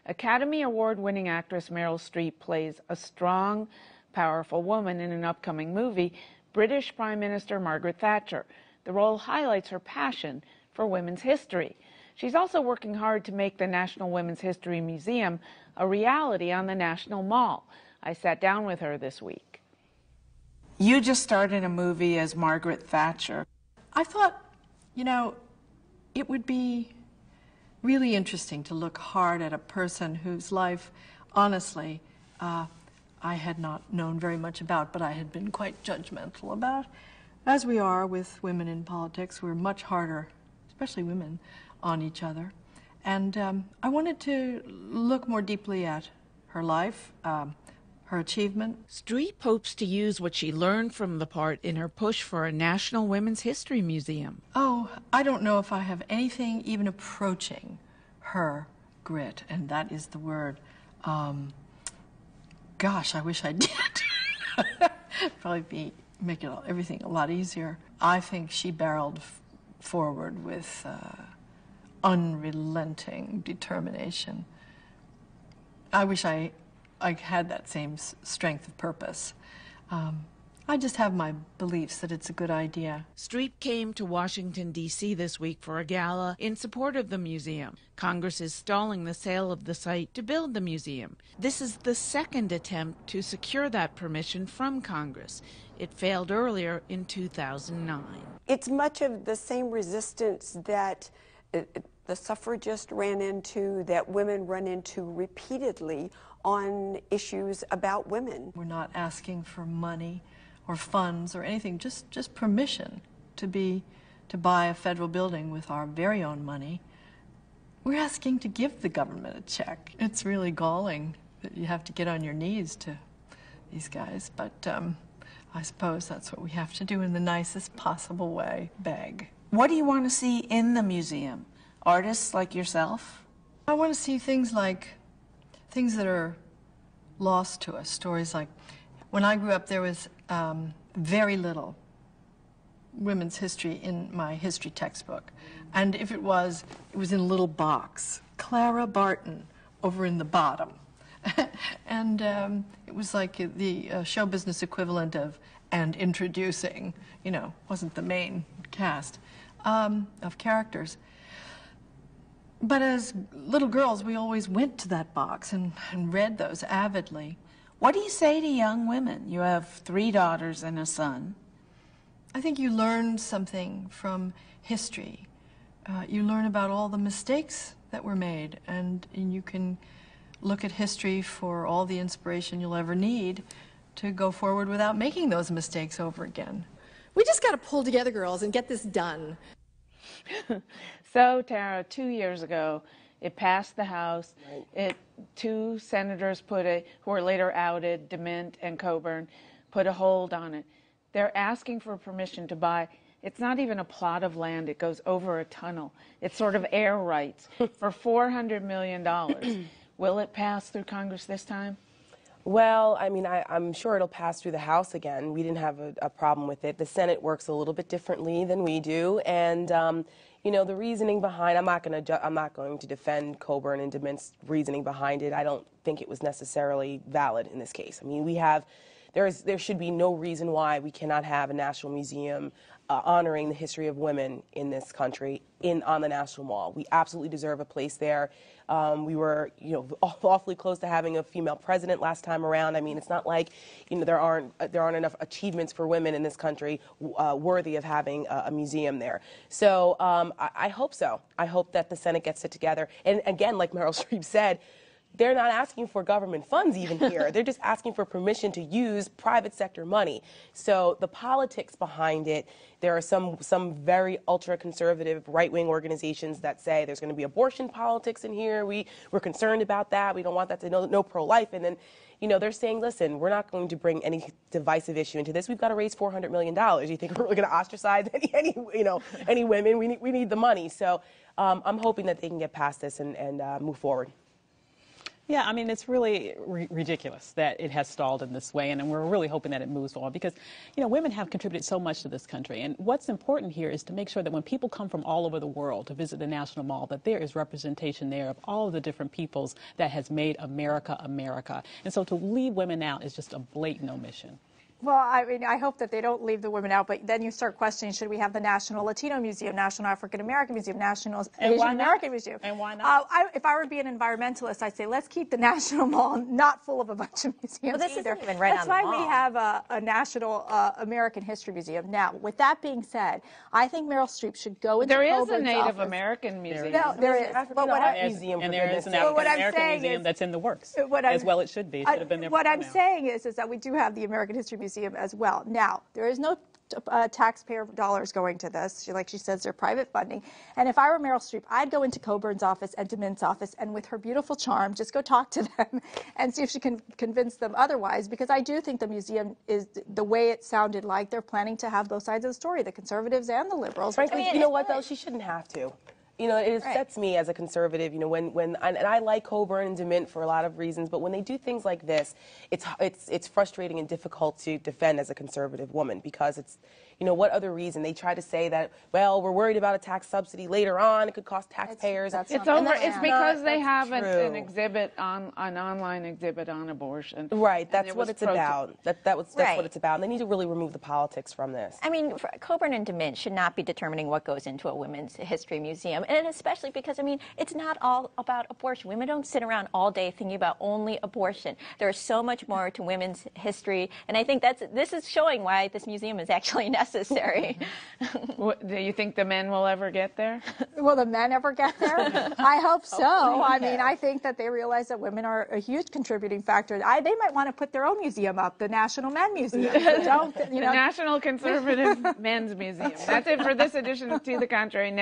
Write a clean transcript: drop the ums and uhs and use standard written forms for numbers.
Academy Award-winning actress Meryl Streep plays a strong, powerful woman in an upcoming movie, British Prime Minister Margaret Thatcher. The role highlights her passion for women's history. She's also working hard to make the National Women's History Museum a reality on the National Mall. I sat down with her this week. You just started a movie as Margaret Thatcher. I thought, you know, it would be really interesting to look hard at a person whose life, honestly, I had not known very much about, but I had been quite judgmental about. As we are with women in politics, we're much harder, especially women, on each other. And I wanted to look more deeply at her life, her achievement. Streep hopes to use what she learned from the part in her push for a National Women's History Museum. Oh, I don't know if I have anything even approaching her grit, and that is the word. Gosh, I wish I did. Probably make everything a lot easier. I think she barreled forward with unrelenting determination. I wish I had that same strength of purpose. I just have my beliefs that it's a good idea. Streep came to Washington, D.C. this week for a gala in support of the museum. Congress is stalling the sale of the site to build the museum. This is the second attempt to secure that permission from Congress. It failed earlier in 2009. It's much of the same resistance that the suffragists ran into, that women run into repeatedly on issues about women. We're not asking for money or funds or anything, just permission to buy a federal building with our very own money. We're asking to give the government a check. It's really galling that you have to get on your knees to these guys, but I suppose that's what we have to do in the nicest possible way, beg. What do you want to see in the museum? Artists like yourself? I want to see things that are lost to us, stories like, when I grew up there was very little women's history in my history textbook. And if it was in a little box. Clara Barton over in the bottom. And it was like the show business equivalent of "and introducing," you know, wasn't the main cast of characters. But as little girls, we always went to that box and read those avidly. What do you say to young women? You have 3 daughters and a son. I think you learn something from history. You learn about all the mistakes that were made, and you can look at history for all the inspiration you'll ever need to go forward without making those mistakes over again. We just got to pull together, girls, and get this done. So, Tara, 2 years ago, it passed the House. Right. 2 senators who were later outed, DeMint and Coburn, put a hold on it. They're asking for permission to buy. It's not even a plot of land. It goes over a tunnel. It's sort of air rights for $400 million. Will it pass through Congress this time? Well, I mean, I'm sure it'll pass through the House again. We didn't have a problem with it. The Senate works a little bit differently than we do, and you know, the reasoning behind. I'm not going to defend Coburn and DeMint's reasoning behind it. I don't think it was necessarily valid in this case. I mean, there should be no reason why we cannot have a national museum honoring the history of women in this country on the National Mall. We absolutely deserve a place there. We were, you know, awfully close to having a female president last time around. I mean, it's not like, you know, there aren't enough achievements for women in this country worthy of having a museum there. So I hope so. I hope that the Senate gets it together. And again, like Meryl Streep said, they're not asking for government funds even here. They're just asking for permission to use private sector money. So the politics behind it, there are some very ultra-conservative right-wing organizations that say there's going to be abortion politics in here. We're concerned about that. We don't want that to no pro-life. And then, you know, they're saying, listen, we're not going to bring any divisive issue into this. We've got to raise $400 million. You think we're really going to ostracize any women? We need the money. So I'm hoping that they can get past this and move forward. Yeah, I mean, it's really ridiculous that it has stalled in this way, and we're really hoping that it moves on because, women have contributed so much to this country. And what's important here is to make sure that when people come from all over the world to visit the National Mall, that there is representation there of all of the different peoples that has made America, America. And so to leave women out is just a blatant omission. Well, I mean, I hope that they don't leave the women out, but then you start questioning, should we have the National Latino Museum, National African American Museum, National Asian American Museum? And why not? If I were to be an environmentalist, I'd say, let's keep the National Mall not full of a bunch of museums this either. isn't even right That's on the why we mall. have a National American History Museum. Now, with that being said, I think Meryl Streep should go into There is a Coburn's Native office. American museum. No, there is. But what Museum And for there goodness is an sake. African what I'm American saying museum is- that's in the works, what as I'm- well it should be. It should have been there What before I'm now. saying is that we do have the American History Museum as well. Now, there is no taxpayer dollars going to this. Like she says, they're private funding. And if I were Meryl Streep, I'd go into Coburn's office and to Mint's office, and with her beautiful charm, just go talk to them and see if she can convince them otherwise. Because I do think the museum is the way it sounded like they're planning to have both sides of the story, the conservatives and the liberals. Frankly, you know what though? She shouldn't have to. It upsets me as a conservative, and I like Coburn and DeMint for a lot of reasons, but when they do things like this, it's frustrating and difficult to defend as a conservative woman because it's, what other reason? They try to say that, well, we're worried about a tax subsidy later on, it could cost taxpayers. It's because they have an exhibit an online exhibit on abortion. Right, that's what it's about. That's Right. what it's about. And they need to really remove the politics from this. I mean, Coburn and DeMint should not be determining what goes into a women's history museum, and especially because, I mean, it's not all about abortion. Women don't sit around all day thinking about only abortion. There's so much more to women's history, and I think this is showing why this museum is actually necessary. Do you think the men will ever get there? Will the men ever get there? I hope so. I mean, I think that they realize that women are a huge contributing factor. They might want to put their own museum up, the National Men Museum. The National Conservative Men's Museum. That's it for this edition of To the Contrary. Next